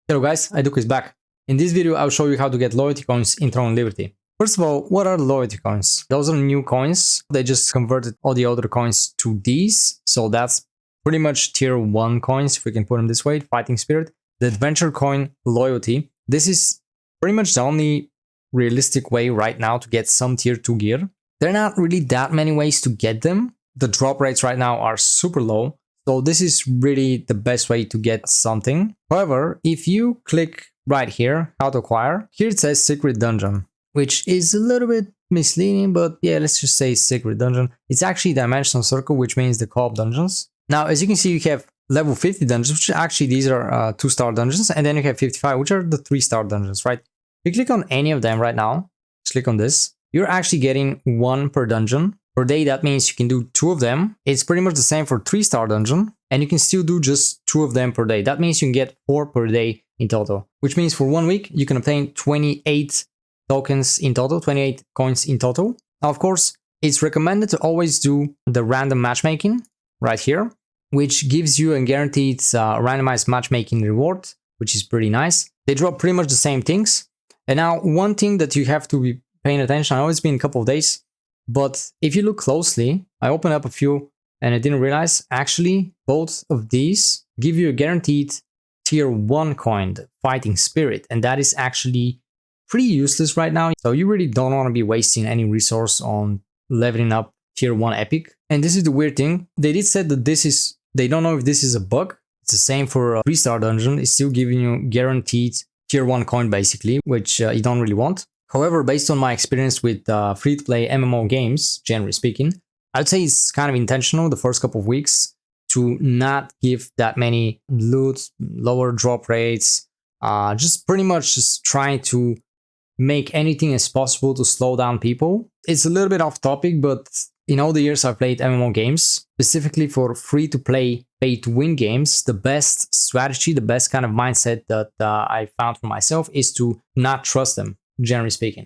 Hello guys, Eyeduka is back. In this video, I'll show you how to get loyalty coins in Throne Liberty. First of all, what are loyalty coins? Those are new coins. They just converted all the other coins to these. So that's pretty much tier 1 coins, if we can put them this way, Fighting Spirit. The Adventure coin loyalty. This is pretty much the only realistic way right now to get some tier 2 gear. There are not really that many ways to get them. The drop rates right now are super low. So this is really the best way to get something. However, if you click right here, how to acquire, here it says secret dungeon, which is a little bit misleading, but yeah, let's just say secret dungeon. It's actually dimensional circle, which means the co-op dungeons. Now, as you can see, you have level 50 dungeons, which actually these are 2-star dungeons, and then you have 55, which are the 3-star dungeons, right? If you click on any of them right now, just click on this, you're actually getting 1 per dungeon. Per day, that means you can do 2 of them. It's pretty much the same for 3-star dungeon, and you can still do just 2 of them per day. That means you can get 4 per day in total, which means for 1 week, you can obtain 28 tokens in total, 28 coins in total. Now, of course, it's recommended to always do the random matchmaking right here, which gives you a guaranteed randomized matchmaking reward, which is pretty nice. They drop pretty much the same things. And now, one thing that you have to be paying attention, I know it's been a couple of days, but if you look closely, I opened up a few and I didn't realize actually both of these give you a guaranteed tier 1 coin, the Fighting Spirit, and that is actually pretty useless right now. So you really don't want to be wasting any resource on leveling up tier 1 epic. And this is the weird thing. They did say that they don't know if this is a bug. It's the same for a 3-star dungeon. It's still giving you guaranteed tier 1 coin basically, which you don't really want. However, based on my experience with free-to-play MMO games, generally speaking, I'd say it's kind of intentional the first couple of weeks to not give that many loot, lower drop rates, just pretty much just trying to make anything as possible to slow down people. It's a little bit off topic, but in all the years I've played MMO games, specifically for free-to-play, pay-to-win games, the best strategy, the best kind of mindset that I found for myself is to not trust them, generally speaking,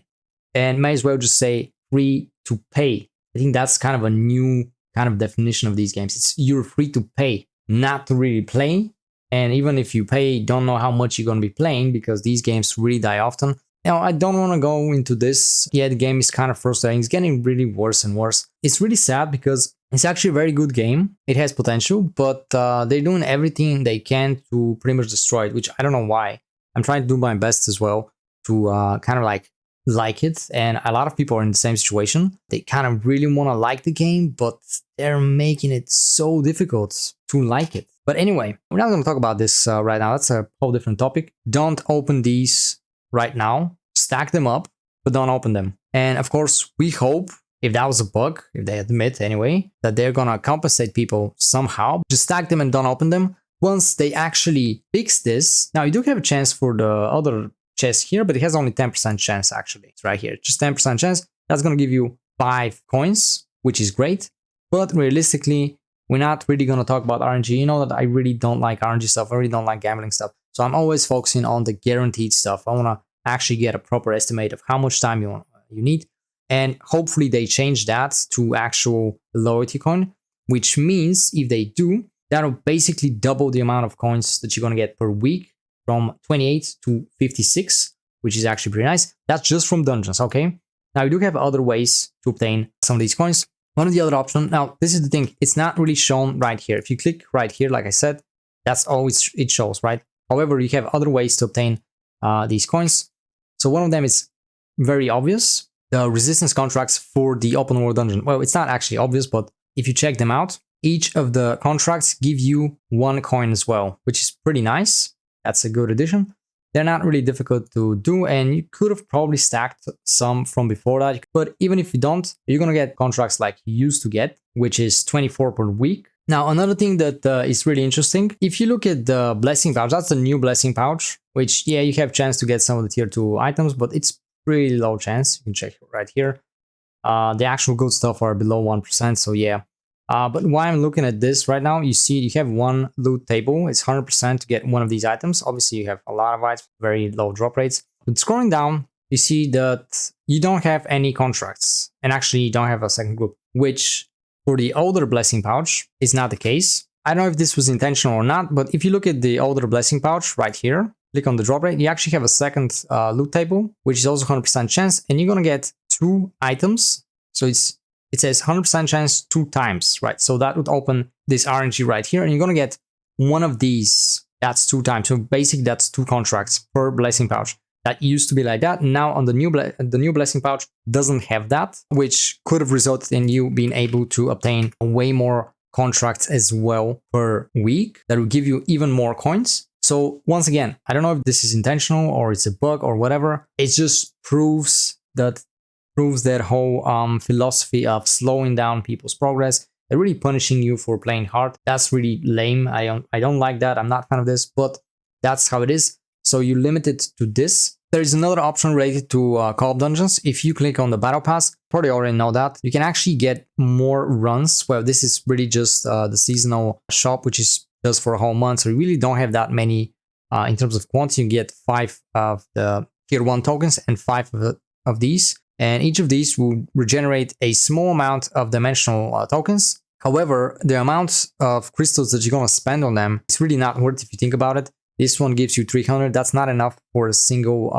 and may as well just say free to pay. I think that's kind of a new kind of definition of these games. It's you're free to pay, not to really play. And even if you pay, don't know how much you're going to be playing because these games really die often. Now, I don't want to go into this. Yeah, the game is kind of frustrating. It's getting really worse and worse. It's really sad because it's actually a very good game. It has potential, but they're doing everything they can to pretty much destroy it, which I don't know why. I'm trying to do my best as well to kind of like it, and a lot of people are in the same situation. They kind of really want to like the game, but they're making it so difficult to like it. But anyway, we're not going to talk about this right now. That's a whole different topic. Don't open these right now. Stack them up, but don't open them. And of course, we hope, if that was a bug, if they admit anyway, that they're going to compensate people somehow. Just stack them and don't open them. Once they actually fix this, now you do have a chance for the other chest here, but it has only 10% chance actually. It's right here, just 10% chance. That's going to give you 5 coins, which is great. But realistically, we're not really going to talk about RNG. You know that I really don't like RNG stuff. I really don't like gambling stuff. So I'm always focusing on the guaranteed stuff. I want to actually get a proper estimate of how much time you need. And hopefully they change that to actual loyalty coin, which means if they do, that'll basically double the amount of coins that you're going to get per week, from 28 to 56, which is actually pretty nice. That's just from dungeons, okay? Now, you do have other ways to obtain some of these coins. One of the other options, now, this is the thing, it's not really shown right here. If you click right here, like I said, that's all it shows, right? However, you have other ways to obtain these coins. So one of them is very obvious, the resistance contracts for the open world dungeon. Well, it's not actually obvious, but if you check them out, each of the contracts give you 1 coin as well, which is pretty nice. That's a good addition. They're not really difficult to do, and you could have probably stacked some from before that. But even if you don't, you're going to get contracts like you used to get, which is 24 per week. Now, another thing that is really interesting, if you look at the blessing pouch, that's the new blessing pouch, which, yeah, you have a chance to get some of the tier 2 items, but it's really low chance. You can check right here. The actual good stuff are below 1%, so yeah. But while I'm looking at this right now, you see you have 1 loot table. It's 100% to get one of these items. Obviously, you have a lot of items, very low drop rates. But scrolling down, you see that you don't have any contracts. And actually, you don't have a second group, which for the older blessing pouch is not the case. I don't know if this was intentional or not, but if you look at the older blessing pouch right here, click on the drop rate, you actually have a second loot table, which is also 100% chance, and you're gonna get 2 items. So it says 100% chance 2 times, right? So that would open this RNG right here, and you're gonna get one of these. That's 2 times. So basically, that's 2 contracts per blessing pouch. That used to be like that. Now on the new blessing pouch doesn't have that, which could have resulted in you being able to obtain way more contracts as well per week. That will give you even more coins. So once again, I don't know if this is intentional or it's a bug or whatever. It just proves that whole philosophy of slowing down people's progress and really punishing you for playing hard. That's really lame. I don't like that. I'm not a fan of this, but that's how it is. So you limit it to this. There is another option related to co-op dungeons. If you click on the battle pass, probably already know that, you can actually get more runs. Well, this is really just the seasonal shop, which is just for a whole month. So you really don't have that many in terms of quantity. You get 5 of the tier 1 tokens and 5 of these. And each of these will regenerate a small amount of dimensional tokens. However, the amount of crystals that you're going to spend on them is really not worth it if you think about it. This one gives you 300. That's not enough for a single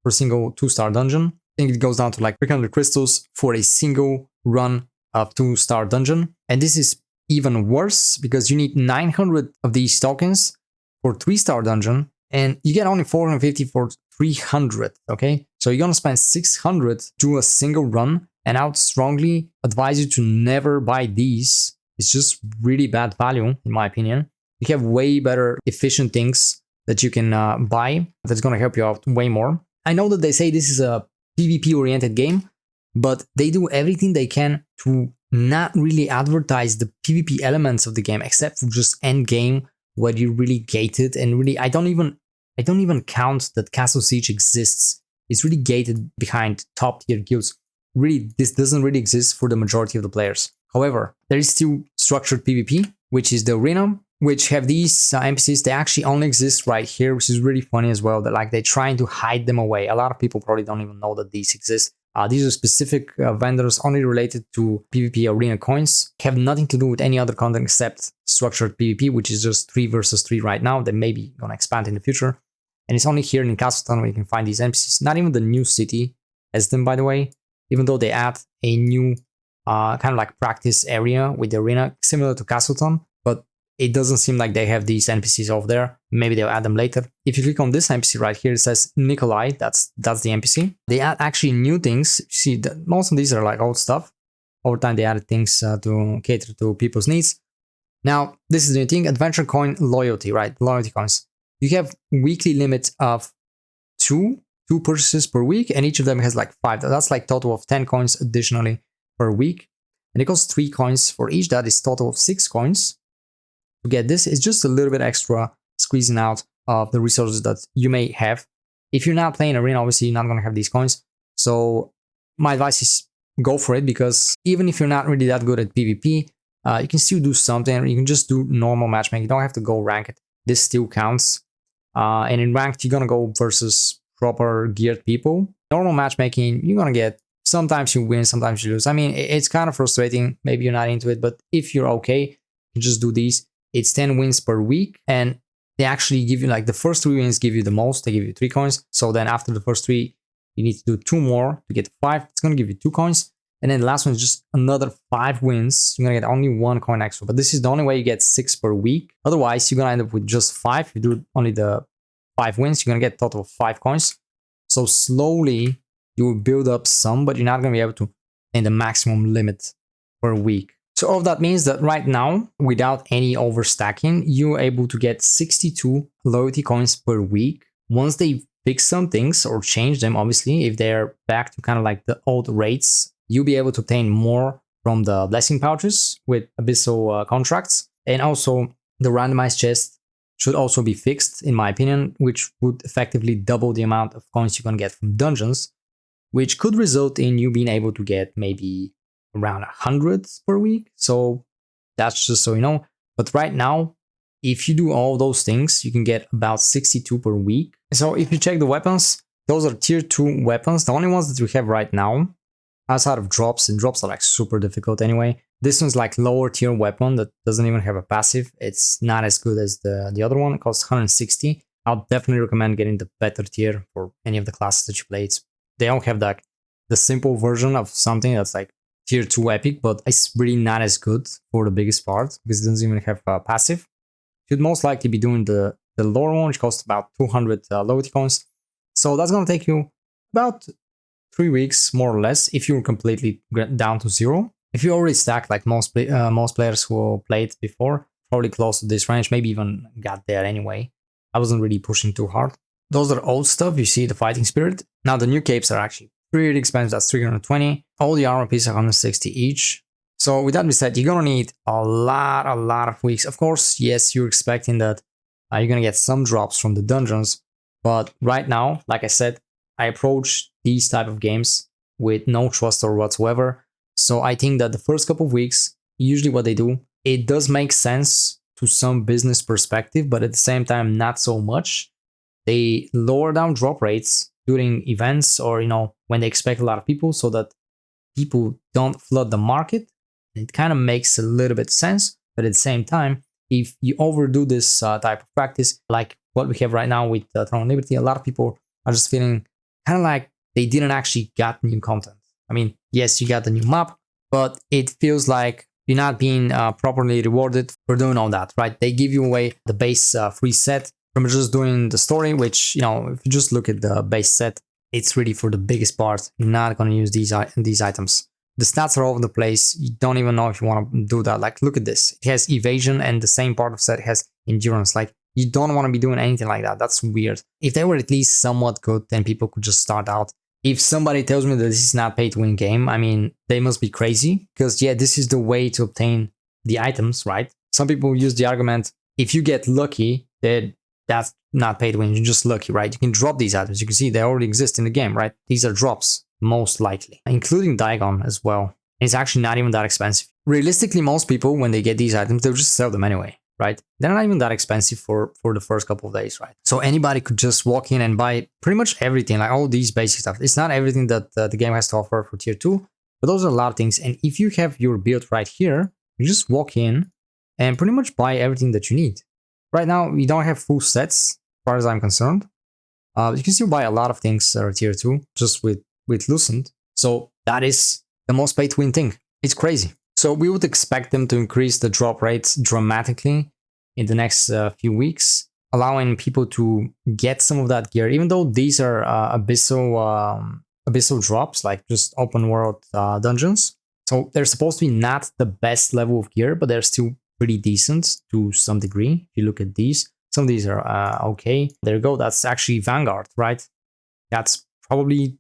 2-star dungeon. I think it goes down to like 300 crystals for a single run of 2-star dungeon. And this is even worse because you need 900 of these tokens for 3-star dungeon, and you get only 450 for 300. Okay, so you're gonna spend 600 to a single run, and I would strongly advise you to never buy these. It's just really bad value in my opinion. You have way better efficient things that you can buy that's going to help you out way more. I know that they say this is a PvP oriented game, but they do everything they can to not really advertise the PvP elements of the game, except for just end game where you really gated and really, I don't even count that Castle Siege exists. It's really gated behind top tier guilds. Really, this doesn't really exist for the majority of the players. However, there is still structured PvP, which is the arena, which have these NPCs. They actually only exist right here, which is really funny as well, that like they're trying to hide them away. A lot of people probably don't even know that these exist. These are specific vendors only related to PvP arena coins, have nothing to do with any other content except structured PvP, which is just 3 versus 3 right now. They may be gonna expand in the future. And it's only here in Castleton where you can find these NPCs. Not even the new city has them, by the way, even though they add a new kind of like practice area with the arena, similar to Castleton, but it doesn't seem like they have these NPCs over there. Maybe they'll add them later. If you click on this NPC right here, it says Nikolai. That's the NPC. They add actually new things. You see that most of these are like old stuff. Over time, they added things to cater to people's needs. Now, this is the new thing, Adventure Coin Loyalty, right? Loyalty coins. You have weekly limits of two purchases per week, and each of them has like 5. That's like total of 10 coins additionally per week. And it costs 3 coins for each. That is total of 6 coins. To get this, it's just a little bit extra squeezing out of the resources that you may have. If you're not playing arena, obviously you're not going to have these coins. So my advice is go for it, because even if you're not really that good at PvP, you can still do something. You can just do normal matchmaking. You don't have to go ranked. This still counts. And in ranked, you're going to go versus proper geared people. Normal matchmaking, you're going to get, sometimes you win, sometimes you lose. I mean, it's kind of frustrating. Maybe you're not into it, but if you're okay, you just do these. It's 10 wins per week, and they actually give you like the first 3 wins give you the most. They give you 3 coins. So then after the first 3, you need to do 2 more to get 5. It's going to give you 2 coins. And then the last one is just another 5 wins. You're going to get only 1 coin extra. But this is the only way you get 6 per week. Otherwise, you're going to end up with just 5. If you do only the 5 wins, you're going to get a total of 5 coins. So slowly, you will build up some, but you're not going to be able to in the maximum limit per week. So all of that means that right now, without any overstacking, you're able to get 62 loyalty coins per week. Once they fix some things or change them, obviously, if they're back to kind of like the old rates, you'll be able to obtain more from the blessing pouches with abyssal contracts. And also the randomized chest should also be fixed, in my opinion, which would effectively double the amount of coins you can get from dungeons, which could result in you being able to get maybe around 100 per week. So that's just so you know. But right now, if you do all those things, you can get about 62 per week. So if you check the weapons, those are tier 2 weapons. The only ones that we have right now, outside of drops, and drops are like super difficult anyway. This one's like lower tier weapon that doesn't even have a passive. It's not as good as the other one. It costs 160. I'll definitely recommend getting the better tier for any of the classes that you play. They all have the simple version of something that's like tier 2 epic, but it's really not as good for the biggest part because it doesn't even have passive. You'd most likely be doing the lower one, which costs about 200 loyalty coins. So that's going to take you about 3 weeks, more or less, if you're completely down to 0. If you already stacked like most players who played before, probably close to this range, maybe even got there anyway. I wasn't really pushing too hard. Those are old stuff. You see the fighting spirit. Now the new capes are actually pretty expensive. That's 320. All the armor pieces are 160 each. So with that being said, you're gonna need a lot of weeks. Of course, yes, you're expecting that you're gonna get some drops from the dungeons, but right now, like I said, I approach these type of games with no trust or whatsoever. So I think that the first couple of weeks, usually what they do, it does make sense to some business perspective, but at the same time, not so much. They lower down drop rates during events or, when they expect a lot of people so that people don't flood the market. It kind of makes a little bit sense, but at the same time, if you overdo this type of practice, like what we have right now with Throne of Liberty, a lot of people are just feeling kind of like they didn't actually get new content. I mean, yes, you got the new map, but it feels like you're not being properly rewarded for doing all that, right? They give you away the base free set from just doing the story, which, if you just look at the base set, it's really for the biggest part. You're not going to use these items. The stats are all over the place. You don't even know if you want to do that. Like, look at this. It has evasion and the same part of set has endurance. Like, you don't want to be doing anything like that. That's weird. If they were at least somewhat good, then people could just start out. If somebody tells me that this is not pay to win game, I mean, they must be crazy. Because yeah, this is the way to obtain the items, right? Some people use the argument, if you get lucky, then that's not pay to win. You're just lucky, right? You can drop these items. You can see they already exist in the game, right? These are drops. Most likely, including Diagon as well. It's actually not even that expensive. Realistically, most people, when they get these items, they'll just sell them anyway, right? They're not even that expensive for the first couple of days, right? So anybody could just walk in and buy pretty much everything, like all these basic stuff. It's not everything that the game has to offer for tier 2, but those are a lot of things. And if you have your build right here, you just walk in and pretty much buy everything that you need. Right now, we don't have full sets, as far as I'm concerned. You can still buy a lot of things that are tier 2, just with Lucious. So that is the most pay to win thing. It's crazy. So we would expect them to increase the drop rates dramatically in the next few weeks, allowing people to get some of that gear, even though these are abyssal drops, like just open world dungeons. So they're supposed to be not the best level of gear, but they're still pretty decent to some degree. If you look at these, some of these are okay. There you go. That's actually Vanguard, right? That's probably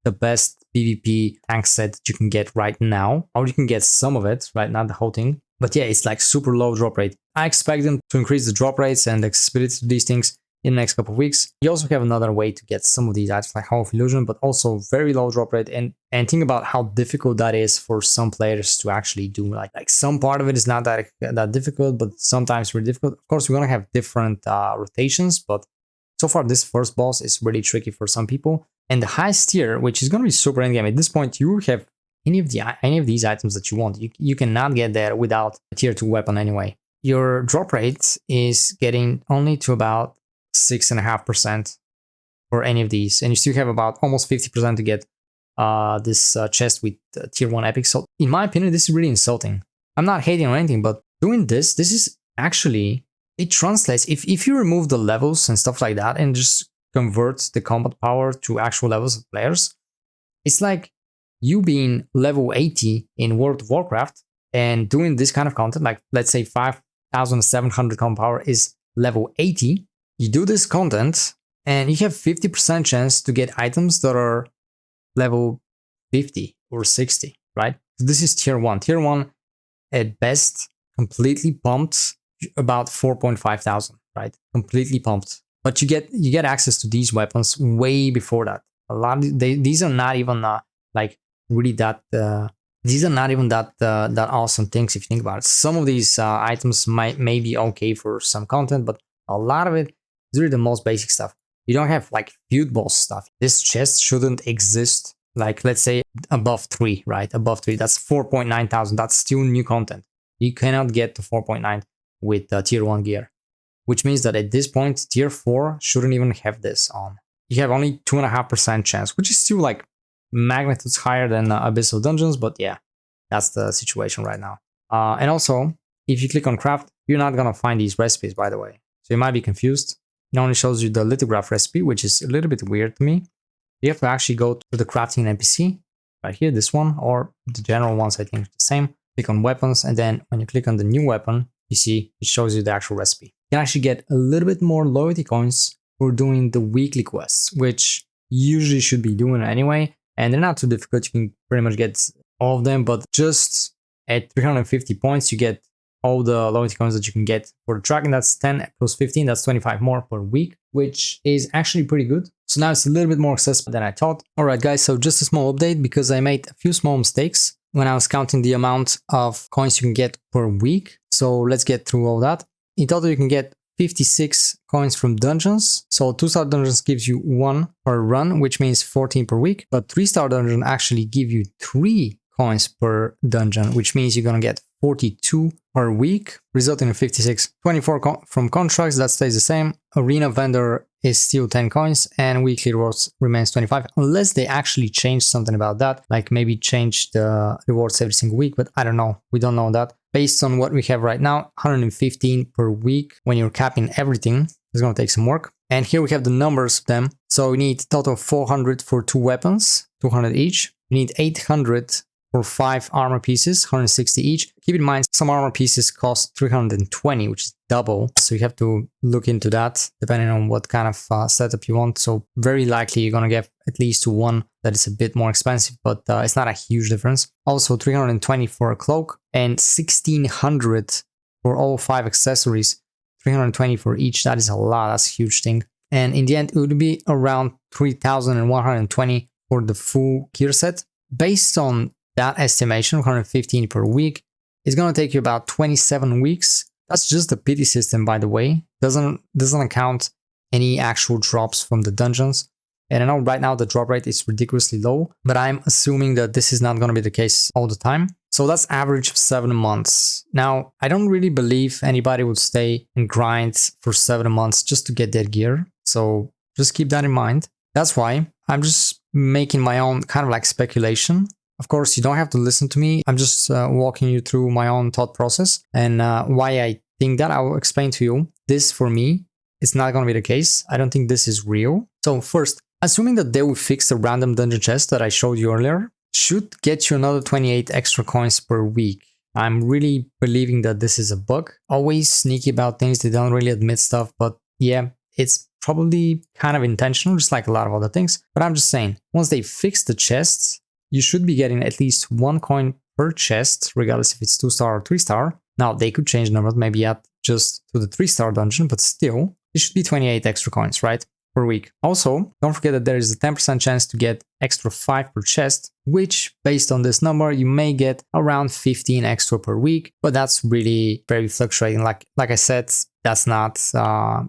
the best PvP tank set that you can get right now, or you can get some of it, right? Not the whole thing. But yeah, it's like super low drop rate. I expect them to increase the drop rates and accessibility to these things in the next couple of weeks. You also have another way to get some of these items like Hall of Illusion, but also very low drop rate. And think about how difficult that is for some players to actually do. Like some part of it is not that difficult, but sometimes very difficult. Of course, we're gonna have different rotations, but so far this first boss is really tricky for some people. And the highest tier, which is going to be super endgame, at this point you have any of these items that you want. You cannot get there without a tier 2 weapon anyway. Your drop rate is getting only to about 6.5% for any of these, and you still have about almost 50% to get this chest with tier 1 epic. So in my opinion, this is really insulting. I'm not hating on anything, but doing this is actually, it translates. If you remove the levels and stuff like that and just convert the combat power to actual levels of players, it's like you being level 80 in World of Warcraft and doing this kind of content, like let's say 5,700 combat power is level 80. You do this content and you have 50% chance to get items that are level 50 or 60, right? This is tier 1. Tier 1 at best, completely pumped, about 4,500, right? Completely pumped. But you get access to these weapons way before that. A lot of these are not even like really that. These are not even that awesome things if you think about it. Some of these items may be okay for some content, but a lot of it is really the most basic stuff. You don't have like feud boss stuff. This chest shouldn't exist. Like let's say above 3, right? Above 3, that's 4,900. That's still new content. You cannot get to 4.9 with tier 1 gear. which means that at this point, tier 4 shouldn't even have this on. You have only 2.5% chance, which is still like magnitudes higher than Abyssal Dungeons, but yeah, that's the situation right now. And also, if you click on craft, you're not gonna find these recipes, by the way. So you might be confused. It only shows you the lithograph recipe, which is a little bit weird to me. You have to actually go to the crafting NPC, right here, this one, or the general ones, I think the same. Click on weapons, and then when you click on the new weapon, you see it shows you the actual recipe. You can actually get a little bit more loyalty coins for doing the weekly quests, which you usually should be doing anyway. And they're not too difficult. You can pretty much get all of them, but just at 350 points, you get all the loyalty coins that you can get for the tracking. That's 10 plus 15, that's 25 more per week, which is actually pretty good. So now it's a little bit more accessible than I thought. All right, guys, so just a small update because I made a few small mistakes when I was counting the amount of coins you can get per week. So let's get through all that. In total, you can get 56 coins from dungeons. So 2-star dungeons gives you 1 per run, which means 14 per week. But 3-star dungeon actually give you 3 coins per dungeon, which means you're gonna get 42 per week, resulting in 56. 24 from contracts, that stays the same. Arena vendor is still 10 coins, and weekly rewards remains 25, unless they actually change something about that, like maybe change the rewards every single week, but I don't know. We don't know that. Based on what we have right now, 115 per week when you're capping everything. It's gonna take some work. And here we have the numbers of them. So we need a total of 400 for 2 weapons, 200 each. We need 800 for 5 armor pieces, 160 each. Keep in mind, some armor pieces cost 320, which is double. So you have to look into that depending on what kind of setup you want. So very likely you're going to get at least one that is a bit more expensive, but it's not a huge difference. Also 320 for a cloak and 1600 for all 5 accessories, 320 for each. That is a lot. That's a huge thing. And in the end, it would be around 3,120 for the full gear set. Based on that estimation, 115 per week, is going to take you about 27 weeks. That's just the pity system, by the way. Doesn't account any actual drops from the dungeons. And I know right now the drop rate is ridiculously low, but I'm assuming that this is not going to be the case all the time. So that's average of 7 months. Now, I don't really believe anybody would stay and grind for 7 months just to get their gear. So just keep that in mind. That's why I'm just making my own kind of like speculation. Of course, you don't have to listen to me. I'm just walking you through my own thought process and why I think that. I will explain to you. This, for me, is not going to be the case. I don't think this is real. So first, assuming that they will fix the random dungeon chest that I showed you earlier, should get you another 28 extra coins per week. I'm really believing that this is a bug. Always sneaky about things. They don't really admit stuff, but yeah, it's probably kind of intentional, just like a lot of other things. But I'm just saying, once they fix the chests, you should be getting at least 1 coin per chest, regardless if it's 2-star or 3-star. Now, they could change the number, maybe add just to the 3-star dungeon, but still, it should be 28 extra coins, right? Per week. Also, don't forget that there is a 10% chance to get extra 5 per chest, which, based on this number, you may get around 15 extra per week, but that's really very fluctuating. Like I said, that's not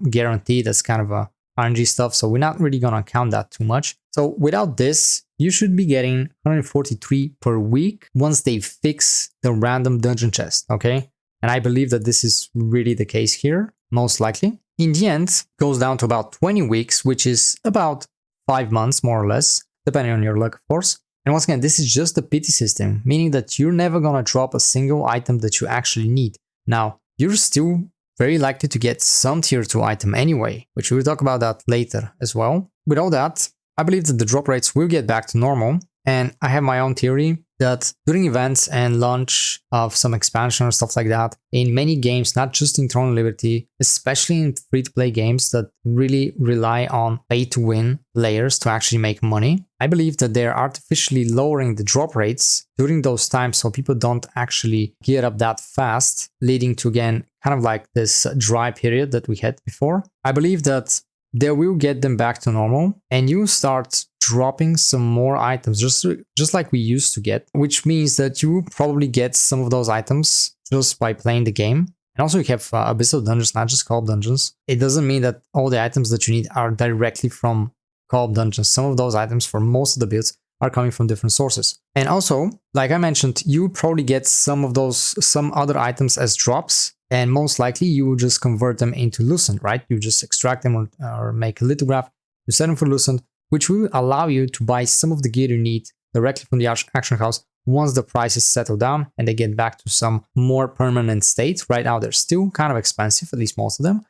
guaranteed. That's kind of a RNG stuff, so we're not really gonna count that too much. So without this, you should be getting 143 per week once they fix the random dungeon chest, okay? And I believe that this is really the case here, most likely. In the end, it goes down to about 20 weeks, which is about 5 months, more or less, depending on your luck, of course. And once again, this is just a pity system, meaning that you're never gonna drop a single item that you actually need. Now, you're still very likely to get some tier 2 item anyway, which we'll talk about that later as well. With all that, I believe that the drop rates will get back to normal, and I have my own theory that during events and launch of some expansion or stuff like that, in many games, not just in Throne of Liberty, especially in free-to-play games that really rely on pay-to-win players to actually make money, I believe that they're artificially lowering the drop rates during those times so people don't actually gear up that fast, leading to, again, kind of like this dry period that we had before. I believe that they will get them back to normal, and you start dropping some more items just like we used to get, which means that you will probably get some of those items just by playing the game. And also you have Abyssal Dungeons, not just Co-op Dungeons. It doesn't mean that all the items that you need are directly from Co-op Dungeons. Some of those items for most of the builds are coming from different sources. And also, like I mentioned, you probably get some other items as drops and most likely you will just convert them into Lucent, right? You just extract them or make a lithograph, you set them for Lucent, which will allow you to buy some of the gear you need directly from the auction house once the prices settle down and they get back to some more permanent state. Right now, they're still kind of expensive, at least most of them.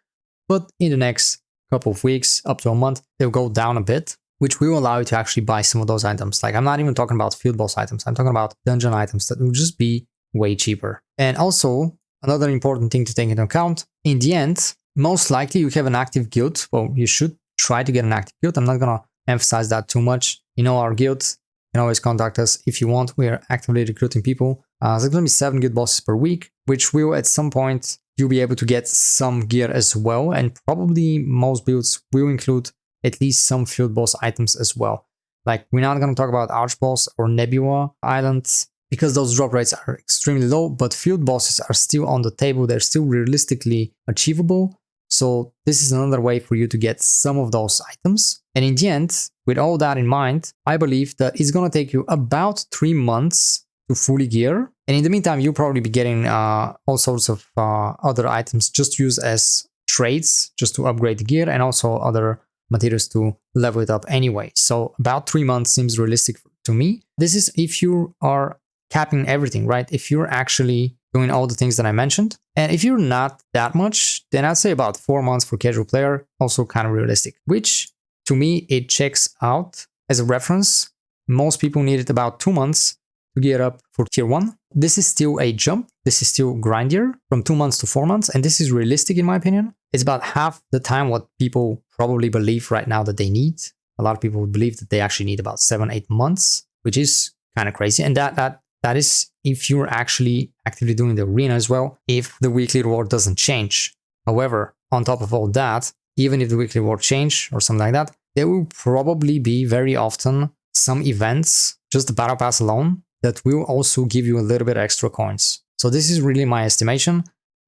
But in the next couple of weeks, up to a month, they'll go down a bit, which will allow you to actually buy some of those items. Like, I'm not even talking about field boss items. I'm talking about dungeon items that will just be way cheaper. And also, another important thing to take into account, in the end, most likely you have an active guild. Well, you should try to get an active guild. I'm not going to emphasize that too much. You know, our guild, you can always contact us if you want. We are actively recruiting people. There's going to be 7 guild bosses per week, which will at some point you'll be able to get some gear as well. And probably most builds will include at least some field boss items as well. Like, we're not going to talk about Archboss or Nebula Islands because those drop rates are extremely low, but field bosses are still on the table. They're still realistically achievable. So this is another way for you to get some of those items. And in the end, with all that in mind, I believe that it's going to take you about 3 months to fully gear. And in the meantime, you'll probably be getting all sorts of other items just used as trades, just to upgrade the gear, and also other materials to level it up anyway. So about 3 months seems realistic to me. This is if you are capping everything, right? If you're actually doing all the things that I mentioned. And if you're not that much, then I'd say about 4 months for casual player, also kind of realistic, which to me, it checks out as a reference. Most people needed about 2 months to gear up for tier 1. This is still a jump. This is still grindier from 2 months to 4 months. And this is realistic in my opinion. It's about half the time what people probably believe right now that they need. A lot of people believe that they actually need about 7-8 months, which is kind of crazy. And that is if you're actually actively doing the arena as well, if the weekly reward doesn't change. However, on top of all that, even if the weekly reward change or something like that, there will probably be very often some events, just the battle pass alone, that will also give you a little bit extra coins. So this is really my estimation.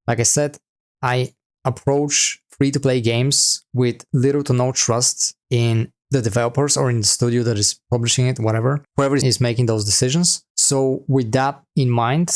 Like I said, I approach free-to-play games with little to no trust in the developers or in the studio that is publishing it, whatever, whoever is making those decisions. So with that in mind,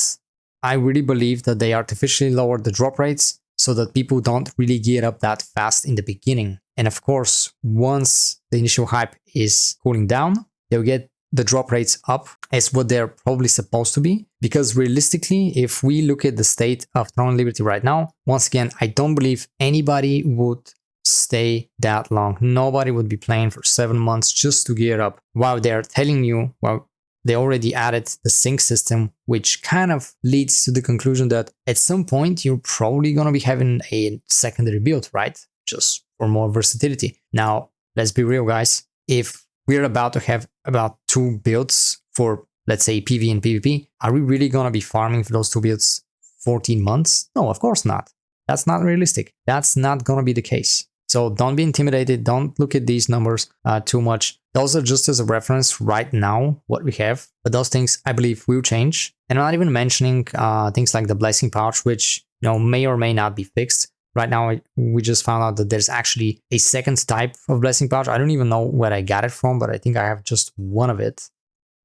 I really believe that they artificially lowered the drop rates so that people don't really gear up that fast in the beginning. And of course, once the initial hype is cooling down, they'll get the drop rates up as what they're probably supposed to be. Because realistically, if we look at the state of Throne Liberty right now, once again, I don't believe anybody would stay that long. Nobody would be playing for 7 months just to gear up while they're telling you, well, they already added the sync system, which kind of leads to the conclusion that at some point you're probably going to be having a secondary build, right? Just for more versatility. Now, let's be real, guys. If we're about to have about 2 builds for, let's say, PV and PvP, are we really going to be farming for those 2 builds 14 months? No, of course not. That's not realistic. That's not going to be the case. So don't be intimidated. Don't look at these numbers too much. Those are just as a reference right now, what we have. But those things, I believe, will change. And I'm not even mentioning things like the blessing pouch, which may or may not be fixed. Right now, we just found out that there's actually a second type of blessing pouch. I don't even know where I got it from, but I think I have just one of it.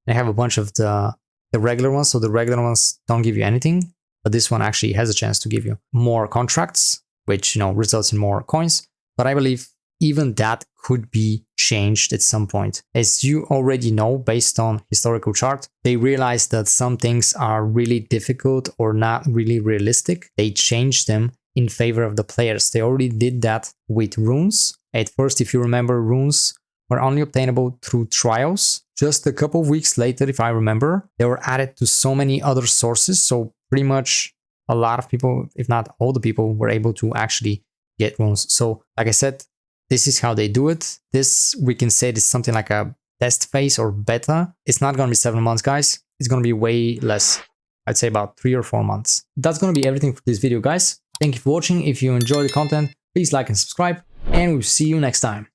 And I have a bunch of the regular ones. So the regular ones don't give you anything. But this one actually has a chance to give you more contracts, which results in more coins. But I believe even that could be changed at some point. As you already know, based on historical chart, they realized that some things are really difficult or not really realistic. They changed them in favor of the players. They already did that with runes. At first, if you remember, runes were only obtainable through trials. Just a couple of weeks later, if I remember, they were added to so many other sources. So pretty much a lot of people, if not all the people, were able to actually get runes. So like I said, this is how they do it. This, we can say, this is something like a test phase or beta. It's not going to be 7 months, guys. It's going to be way less. I'd say about 3 or 4 months. That's going to be everything for this video, guys. Thank you for watching. If you enjoy the content, please like and subscribe, and we'll see you next time.